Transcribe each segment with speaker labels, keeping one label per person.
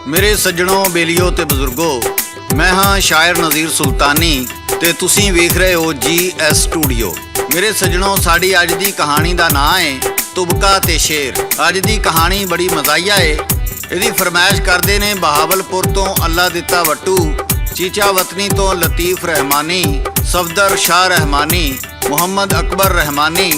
Speaker 1: मेरे सज्जणों बेलियो ते बजुर्गो, मैं हाँ शायर नज़ीर सुल्तानी ते तुसीं वेख रहे हो GS स्टूडियो। मेरे सज्जणों, साड़ी अज दी कहानी दा नाम है तुबका ते शेर। अज दी कहानी बड़ी मज़ाहिया है। इहदी फरमाइश करदे ने बहावलपुर तो अल्लाह दिता वट्टू, चीचा वतनी तो लतीफ़ रहमानी, सफदर शाह रहमानी, मुहम्मद अकबर रहमानी,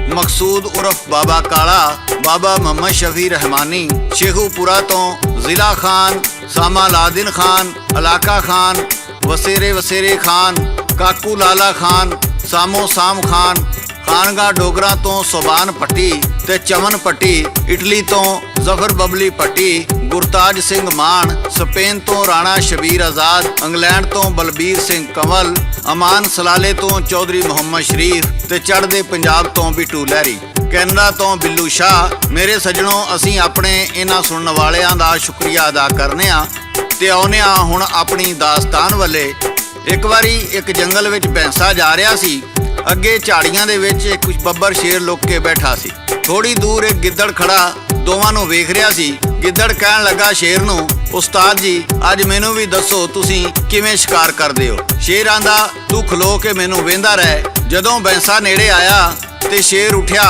Speaker 1: मकसूद उर्फ बाबा काला, बाबा मोहम्मद शफी रहमानी, शेखुपुरा तो ज़िला खान, सामा लादिन खान, इलाका खान, वसेरे वसेरे खान, काकू लाला खान, सामो साम खान, खानगा डोगरा तो सोबान पट्टी ते चमन पट्टी, इटली तो जफर बबली पट्टी, गुरताज सिंह मान, स्पेन तो राणा शबीर आज़ाद, इंग्लैंड तो बलबीर सिंह कंवल, अमान सलाले तो चौधरी मुहम्मद शरीफ ते चढ़दे पंजाब तो बिट्टू लहरी, कैनेडा तो बिल्लू शाह। मेरे सज्जणों, असीं अपने इन्हां सुनने वालियां दा शुक्रिया अदा करने आ ते आउने आ हुण अपनी दास्तान वाले। एक वारी एक जंगल विच भैंसा जा रहा सी। अगे झाड़ियां दे विच एक बब्बर शेर लुक के बैठा सी। थोड़ी दूर एक गिद्दड़ खड़ा दोवां नूं वेख रिहा सी। गिद्दड़ कहण लगा शेर नूं, उस्ताद जी अज मैनू भी दसो तुसीं किवें शिकार करदे हो। शेर आंदा, तू खलो के मैनू वेंदा रह। जदों भैंसा नेड़े आया ते शेर उठिया।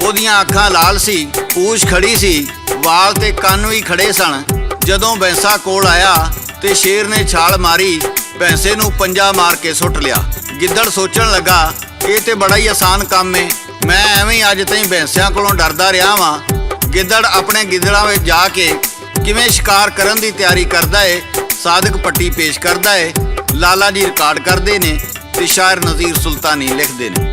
Speaker 1: ओदियां अखां लाल सी, पूछ खड़ी सी, वाल ते कंन भी खड़े सन। जदों भैंसा कोल आया ते शेर ने छाल मारी, भैंसे नूं पंजा मार के सुट लिया। गिद्दड़ सोचण लगा, ये तो बड़ा ही आसान काम है, मैं एवें ही अज ताईं भैंसिਆਂ कोलों डरदा रहा वां। गिद्दड़ अपने गिद्दड़ां विच जाके किवें शिकार करन दी तैयारी करदा है, सादक पट्टी पेश करदा है। लाला जी रिकॉर्ड करदे ने ते शायर नज़ीर सुल्तानी लिखदे ने।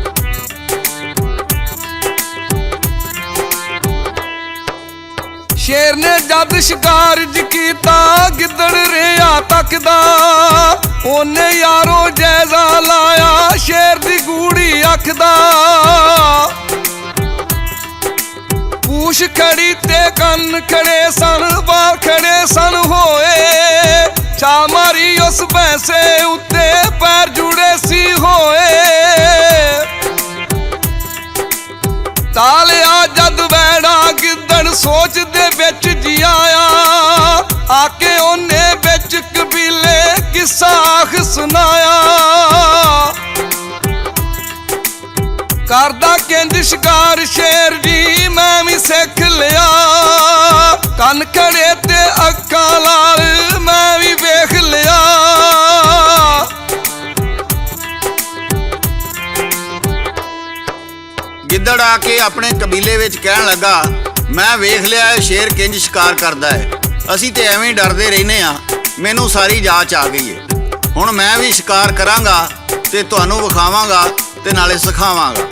Speaker 2: शेर ने जद शिकार कीता, गिद्दड़ रेहा तकदा, ओने यारो जायजा लाया शेर दी गूड़ी अख दा। पूछ खड़ी ते कन्न खड़े सन, बाल खड़े सन होए, छा मारी उस भैंसे उत्ते पैर जुड़े सी होए। तालिया जद वैड़ा गिद्दड़ सोच दे बिच जी आया, आके ओने बिच कबीले किस्सा आख सुनाया। करदा किंज शिकार शेर जी मैं भी सिख लिया, कन खड़े ते अखां लाल मैं भी वेख लिया।
Speaker 1: गिद्दड़ आके अपने कबीले विच कहण लगा, मैं वेख लिया है शेर किंज शिकार करदा है। असीं ते एवें डरदे रहने आ, मैनू सारी जाच आ गई है। हुण मैं भी शिकार करांगा ते तुहानूं विखावांगा ते नाले सिखावांगा।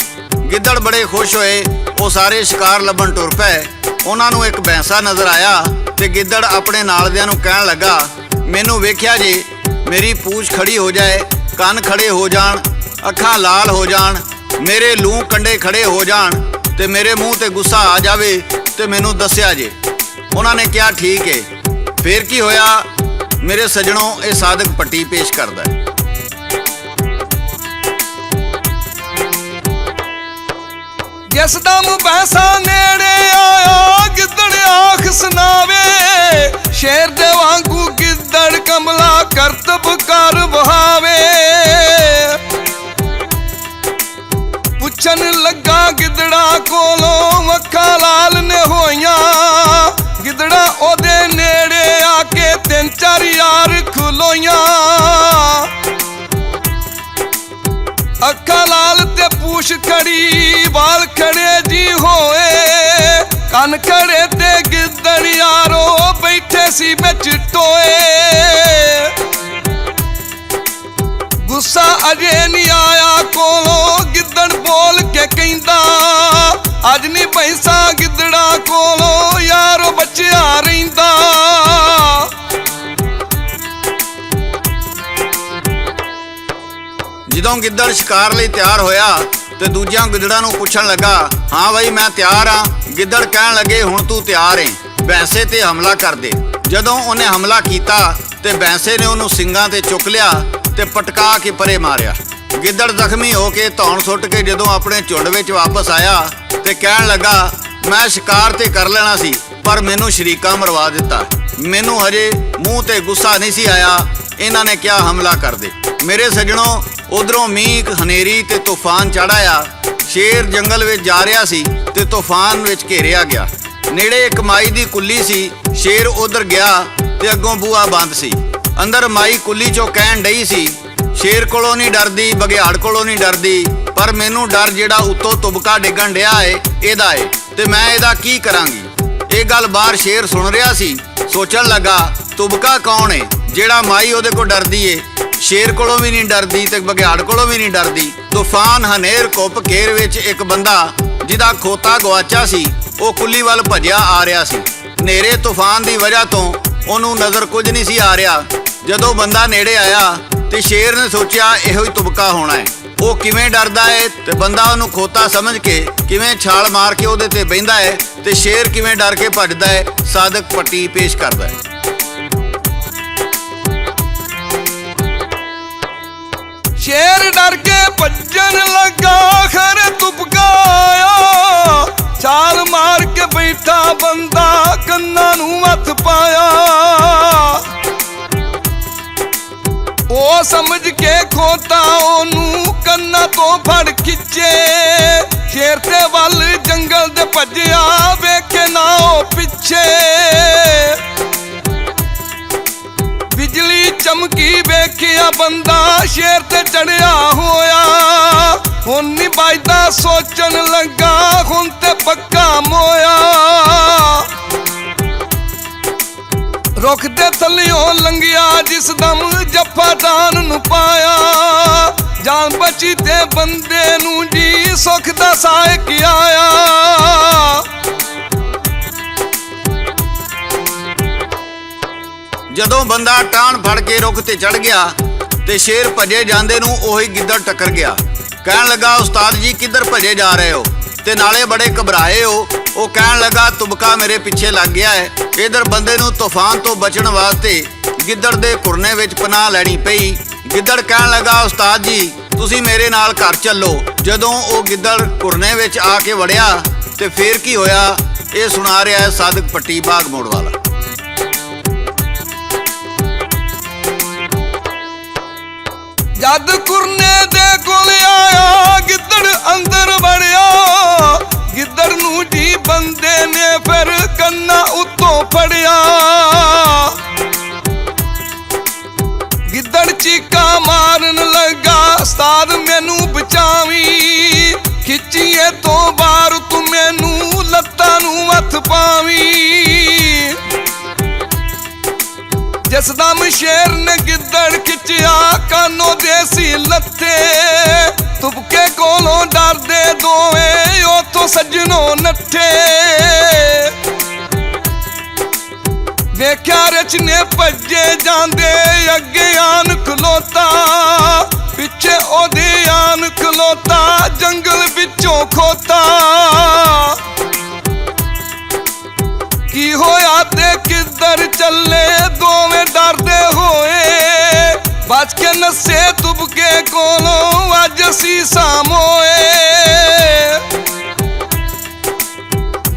Speaker 1: गिद्दड़ बड़े खुश होए, वो सारे शिकार लभण टुर पए। उन्हां नूं एक भैंसा नज़र आया ते गिद्दड़ अपने नालदियां नूं कहण लगा, मैनू वेख्या जे मेरी पूछ खड़ी हो जाए, कन खड़े हो जाण, अखां लाल हो जाण, मेरे लूह कंडे खड़े हो जाण ते मेरे मूँह ते गुस्सा आ जावे ते मैनू दस्या जे। उन्होंने कहा ठीक है। फिर की होया मेरे सज्जणों, ये सादक पट्टी पेश करदा है।
Speaker 2: जिस दम भैंसा नेड़े आया गिद्दड़ आख सुनावे, शेर दे वांगू गिद्दड़ कमला करतब कर बहावे। पुछन लगा गिद्दड़ा कोलों अखां लाल ने होइयां, गिद्दड़ा ओदे नेड़े आके 3-4 यार खलोइयां। अखां लाल ते पूछ खड़ी, बाल खड़े जी होए, कन खड़े ते गिद्दड़ यारो बैठे सी बिच टोए। गुस्सा अजे नहीं आया कोलों, गिद्दड़ बोल के कहंदा, अज नहीं भैंसा गिद्दड़ा कोलों यारो बचिया रहिंदा।
Speaker 1: जदों गिद्दड़ शिकार लई तैयार होया ते दूजियां गिद्दड़ां नूं पुछण लगा, हाँ बई मैं तैयार हाँ। गिद्दड़ कहण लगे, हुण तू तैयार है, भैंसे ते हमला कर दे। जदों उन्हें हमला कीता ते भैंसे ने उन्हूं सिंगां ते चुक लिया ते पटका के परे मारिया। गिद्दड़ जख्मी होके धौण सुट के जदों अपने झुंड विच वापस आया ते कहण लगा, मैं शिकार ते कर लेना सी पर मैनू शरीका मरवा दिता। ਮੈਨੂੰ ਹਜੇ ਮੂੰਹ ਤੇ ਗੁੱਸਾ ਨਹੀਂ ਸੀ ਆਇਆ। ਇਹਨਾਂ ਨੇ ਕਿਹਾ ਹਮਲਾ ਕਰ ਦੇ। ਮੇਰੇ ਸੱਜਣੋ, ਉਧਰੋਂ ਮੀਂਹ ਹਨੇਰੀ ਤੇ ਤੂਫਾਨ ਚੜ੍ਹ ਆਇਆ। ਸ਼ੇਰ ਜੰਗਲ ਵਿੱਚ ਜਾ ਰਿਹਾ ਸੀ ਤੇ ਤੂਫਾਨ ਵਿੱਚ ਘੇਰਿਆ ਗਿਆ। ਨੇੜੇ ਇੱਕ ਮਾਈ ਦੀ ਕੁੱਲੀ ਸੀ। ਸ਼ੇਰ ਉਧਰ ਗਿਆ ਤੇ ਅੱਗੋਂ ਬੂਹਾ ਬੰਦ ਸੀ। ਅੰਦਰ ਮਾਈ ਕੁੱਲੀ ਚੋਂ ਕਹਿਣ ਡਈ ਸੀ, ਸ਼ੇਰ ਕੋਲੋਂ ਨਹੀਂ ਡਰਦੀ, ਬਘਿਆੜ ਕੋਲੋਂ ਨਹੀਂ ਡਰਦੀ, ਪਰ ਮੈਨੂੰ ਡਰ ਜਿਹੜਾ ਉੱਤੋਂ ਤੁਬਕਾ ਡਿੱਗਣ ਡਿਆ ਏ ਇਹਦਾ ਏ, ਤੇ ਮੈਂ ਇਹਦਾ ਕੀ ਕਰਾਂਗੀ। ਇਹ ਗੱਲ ਬਾਹਰ ਸ਼ੇਰ ਸੁਣ ਰਿਹਾ ਸੀ। ਸੋਚਣ ਲੱਗਾ, ਤੁਬਕਾ ਕੌਣ ਏ ਜਿਹੜਾ ਮਾਈ ਉਹਦੇ ਕੋਲ ਡਰਦੀ ਏ, ਸ਼ੇਰ ਕੋਲੋਂ ਵੀ ਨਹੀਂ ਡਰਦੀ ਤੇ ਬਘਿਆੜ ਕੋਲੋਂ ਵੀ ਨਹੀਂ ਡਰਦੀ। ਤੂਫਾਨ ਹਨੇਰ ਘੁੱਪ ਘੇਰ ਵਿੱਚ ਇੱਕ ਬੰਦਾ ਜਿਹਦਾ ਖੋਤਾ ਗਵਾਚਾ ਸੀ, ਉਹ ਕੁੱਲੀ ਵੱਲ ਭੱਜਿਆ ਆ ਰਿਹਾ ਸੀ। ਹਨੇਰੇ ਤੂਫਾਨ ਦੀ ਵਜ੍ਹਾ ਤੋਂ ਉਹਨੂੰ ਨਜ਼ਰ ਕੁਝ ਨਹੀਂ ਸੀ ਆ ਰਿਹਾ। ਜਦੋਂ ਬੰਦਾ ਨੇੜੇ ਆਇਆ ਤੇ ਸ਼ੇਰ ਨੇ ਸੋਚਿਆ ਇਹੋ ਹੀ ਤੁਬਕਾ ਹੋਣਾ ਹੈ। ਉਹ ਕਿਵੇਂ ਡਰਦਾ ਹੈ ਤੇ ਬੰਦਾ ਉਹਨੂੰ ਖੋਤਾ ਸਮਝ ਕੇ ਕਿਵੇਂ ਛਾਲ ਮਾਰ ਕੇ ਉਹਦੇ ਤੇ ਬਹਿੰਦਾ ਹੈ ਤੇ ਸ਼ੇਰ ਕਿਵੇਂ ਡਰ ਕੇ ਭੱਜਦਾ ਹੈ, ਸਾਦਕ ਪੱਟੀ ਪੇਸ਼ ਕਰਦਾ ਹੈ।
Speaker 2: ਸ਼ੇਰ ਡਰ ਕੇ ਭੱਜਣ ਲੱਗਾ, ਖਰੇ ਤੁਬਕਾ ਆਇਆ। ਛਾਲ ਮਾਰ ਕੇ ਬੈਠਾ ਬੰਦਾ, ਕੰਨਾਂ ਨੂੰ ਹੱਥ ਪਾਇਆ। ਉਹ ਸਮਝ ਕੇ ਖੋਤਾ ਉਹਨੂੰ ਕੰਨਾਂ ਤੋਂ ਫੜ ਖਿੱਚੇ। ਸ਼ੇਰ ਤੇ ਵੱਲ ਜੰਗਲ ਦੇ ਭੱਜਿਆ, ਵੇਖੇ ਨਾ ਉਹ ਪਿੱਛੇ। ਬਿਜਲੀ ਚਮਕੀ ਵੇਖਿਆ ਬੰਦਾ, ਸ਼ੇਰ ਤੇ ਚੜਿਆ ਹੋਇਆ। ਹੁਣ ਨੀ ਵੱਜਦਾ ਸੋਚਣ ਲੱਗਾ, ਹੁਣ ਤੇ ਪੱਕਾ ਮੋਇਆ। ਰੁੱਖ ਦੇ ਥੱਲਿਓਂ ਲੰਘਿਆ ਜਿਸ ਦਮ, ਜੱਫਾ ਡਾਨ ਨੂੰ ਪਾਇਆ। ਜਾਨ ਬਚੀ ਤੇ ਬੰਦੇ ਨੂੰ ਜੀ ਸੁੱਖ ਦਾ ਸਾਇਕ ਆਇਆ।
Speaker 1: ਜਦੋਂ ਬੰਦਾ ਟਾਣ ਫੜ ਕੇ ਰੁੱਖ ਤੇ ਚੜ ਗਿਆ ਤੇ ਸ਼ੇਰ ਭੱਜੇ ਜਾਂਦੇ ਨੂੰ ਉਹੀ ਗਿੱਦੜ ਟੱਕਰ ਗਿਆ। ਕਹਿਣ ਲੱਗਾ, ਉਸਤਾਦ ਜੀ ਕਿੱਧਰ ਭੱਜੇ ਜਾ ਰਹੇ ਹੋ ਤੇ ਨਾਲੇ ਬੜੇ ਘਬਰਾਏ ਹੋ। ਉਹ ਕਹਿਣ ਲੱਗਾ, ਤੁਬਕਾ ਮੇਰੇ ਪਿੱਛੇ ਲੱਗ ਗਿਆ ਹੈ। ਇਧਰ ਬੰਦੇ ਨੂੰ ਤੂਫਾਨ ਤੋਂ ਬਚਣ ਵਾਸਤੇ ਗਿੱਦੜ ਦੇ ਕੁਰਨੇ ਵਿੱਚ ਪਨਾਹ ਲੈਣੀ ਪਈ। ਗਿੱਦੜ ਕਹਿਣ ਲੱਗਾ, ਉਸਤਾਦ ਜੀ ਤੁਸੀਂ ਮੇਰੇ ਨਾਲ ਘਰ ਚੱਲੋ। ਜਦੋਂ ਉਹ ਗਿੱਦੜ ਕੁਰਨੇ ਵਿੱਚ ਆ ਕੇ ਵੜਿਆ ਤੇ ਫੇਰ ਕੀ ਹੋਇਆ, ਇਹ ਸੁਣਾ ਰਿਹਾ ਹੈ ਸਾਦਕ ਪੱਟੀ ਬਾਗ ਮੋੜ ਵਾਲਾ।
Speaker 2: ਜਦ ਕੁਰਨੇ ਦੇ ਕੋਲ ਆਇਆ, ਗਿੱਦੜ ਅੰਦਰ ਵੜਿਆ। ਗਿੱਦੜ ਨੂੰ ਜੀ ਬੰਦੇ ਨੇ ਫਿਰ ਕੰਨਾਂ ਉੱਤੋਂ ਫੜਿਆ। ਗਿੱਦੜ ਚੀਕਾਂ ਮਾਰਨ ਲੱਗਾ, ਉਸਤਾਦ ਮੈਨੂੰ ਬਚਾਵੀਂ। ਖਿੱਚੀਏ ਤੋਂ ਬਾਹਰ ਤੂੰ ਮੈਨੂੰ ਲੱਤਾਂ ਨੂੰ ਹੱਥ ਪਾਵੀਂ। ਜਿਸ ਦਮ ਸ਼ੇਰ ਨੇ ਗਿੱਦੜ ਖਿੱਚਿਆ, ਕਾਨੋਂ ਦੇਸੀ ਲੱਥੇ। ਤੁਬਕੇ ਕੋਲੋਂ ਡਰਦੇ ਦੋਵੇਂ ਉਥੋਂ ਸੱਜਣੋਂ ਨੱਠੇ। ਵੇਖਿਆ ਰਿਛ ਨੇ ਭੱਜੇ ਜਾਂਦੇ, ਅੱਗੇ ਆਨ ਖਲੋਤਾ। ਪਿੱਛੇ ਉਹਦੇ ਆਨ ਖਲੋਤਾ, ਜੰਗਲ ਵਿੱਚੋਂ ਖੋਤਾ। ਕੀ ਹੋਇਆ ਤੇ ਕਿੱਧਰ ਚੱਲੇ, ਦੋਵੇਂ ਡਰਦੇ ਹੋਏ। ਬਚ ਕੇ ਨੱਸੇ ਤੁਬਕੇ ਕੋਲੋਂ, ਅੱਜ ਅਸੀਂ ਸਾਮੋਏ।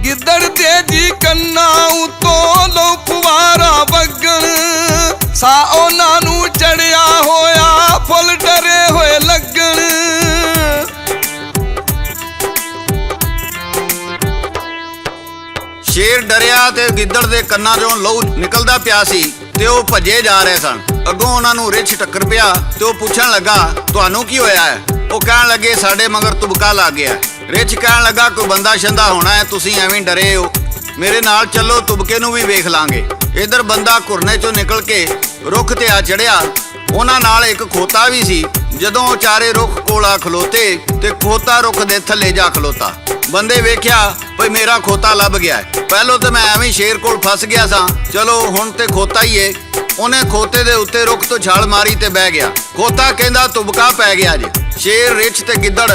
Speaker 2: ਗਿੱਦੜ ਦੇ ਜੀ ਕੰਨਾਂ ਉਤੋਂ ਲਹੂ ਫੁਵਾਰਾ ਵਗਣ। ਸਾ ਉਹਨਾਂ ਨੂੰ ਚੜਿਆ ਹੋਇਆ, ਫੁੱਲ ਡਰੇ ਹੋਏ ਲੱਗਣ।
Speaker 1: ਸ਼ੇਰ ਡਰਿਆ ਤੇ ਗਿੱਦੜ ਦੇ ਕੰਨਾਂ 'ਚੋਂ ਲਹੂ ਨਿਕਲਦਾ ਪਿਆ ਸੀ ਤੇ ਉਹ ਭੱਜੇ ਜਾ ਰਹੇ ਸਨ। ਅੱਗੋਂ ਉਹਨਾਂ ਨੂੰ ਰਿਛ ਟੱਕਰ ਪਿਆ ਤੇ ਉਹ ਪੁੱਛਣ ਲੱਗਾ, ਤੁਹਾਨੂੰ ਕੀ ਹੋਇਆ ਹੈ? ਉਹ ਕਹਿਣ ਲੱਗੇ, ਸਾਡੇ ਮਗਰ ਤੁਬਕਾ ਲੱਗ ਗਿਆ। ਰਿਛ ਕਹਿਣ ਲੱਗਾ, ਕੋਈ ਬੰਦਾ ਸ਼ੰਦਾ ਹੋਣਾ ਹੈ, ਤੁਸੀਂ ਐਵੇਂ ਡਰੇ ਹੋ। ਮੇਰੇ ਨਾਲ ਚੱਲੋ, ਤੁਬਕੇ ਨੂੰ ਵੀ ਵੇਖ ਲਾਂਗੇ। ਇਧਰ ਬੰਦਾ ਕੁਰਨੇ 'ਚੋਂ ਨਿਕਲ ਕੇ ਰੁੱਖ ਤੇ ਆ ਚੜਿਆ। ਉਹਨਾਂ ਨਾਲ ਇੱਕ ਖੋਤਾ ਵੀ ਸੀ। ਜਦੋਂ ਉਹ ਚਾਰੇ ਰੁੱਖ ਕੋਲ ਆ ਖਲੋਤੇ ਤੇ ਖੋਤਾ ਰੁੱਖ ਦੇ ਥੱਲੇ ਜਾ ਖਲੋਤਾ। ਬੰਦੇ ਵੇਖਿਆ ਭਈ ਮੇਰਾ ਖੋਤਾ ਲੱਭ ਗਿਆ ਹੈ। ਪਹਿਲੋਂ ਤੇ ਮੈਂ ਐਵੇਂ ਸ਼ੇਰ ਕੋਲ ਫਸ ਗਿਆ ਸਾਂ, ਚਲੋ ਹੁਣ ਤੇ ਖੋਤਾ ਹੀ ਏ। ਉਹਨੇ ਖੋਤੇ ਦੇ ਉੱਤੇ ਰੁੱਖ ਤੋਂ ਛਾਲ ਮਾਰੀ ਤੇ ਬਹਿ ਗਿਆ। ਖੋਤਾ ਕਹਿੰਦਾ, ਤੁਬਕਾ ਪੈ ਗਿਆ ਜੀ। ਸ਼ੇਰ, ਰਿਛ ਤੇ ਗਿੱਦੜ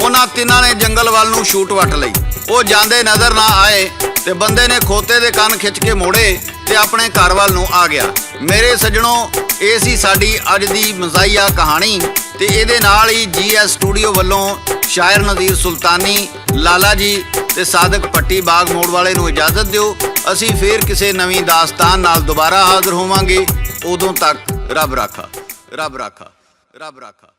Speaker 1: ਉਹਨਾਂ ਤਿੰਨਾਂ ਨੇ ਜੰਗਲ ਵੱਲ ਨੂੰ ਸ਼ੂਟ ਵੱਟ ਲਈ। ਉਹ ਜਾਂਦੇ ਨਜ਼ਰ ਨਾ ਆਏ ਤੇ ਬੰਦੇ ਨੇ ਖੋਤੇ ਦੇ ਕੰਨ ਖਿੱਚ ਕੇ ਮੋੜੇ ਤੇ ਆਪਣੇ ਘਰ ਵੱਲ ਨੂੰ ਆ ਗਿਆ। ਮੇਰੇ ਸੱਜਣੋ, ਇਹ ਸੀ ਸਾਡੀ ਅੱਜ ਦੀ ਮਜ਼ਾਹੀਆ ਕਹਾਣੀ ਤੇ ਇਹਦੇ ਨਾਲ ਹੀ GS ਸਟੂਡੀਓ ਵੱਲੋਂ ਸ਼ਾਇਰ ਨਜ਼ੀਰ ਸੁਲਤਾਨੀ, ਲਾਲਾ ਜੀ ਤੇ ਸਾਦਕ ਪੱਟੀ ਬਾਗ ਮੋੜ ਵਾਲੇ ਨੂੰ ਇਜਾਜ਼ਤ ਦਿਓ। ਅਸੀਂ ਫੇਰ ਕਿਸੇ ਨਵੀਂ ਦਾਸਤਾਨ ਨਾਲ ਦੁਬਾਰਾ ਹਾਜ਼ਰ ਹੋਵਾਂਗੇ। ਉਦੋਂ ਤੱਕ ਰੱਬ ਰਾਖਾ, ਰੱਬ ਰਾਖਾ, ਰੱਬ ਰਾਖਾ।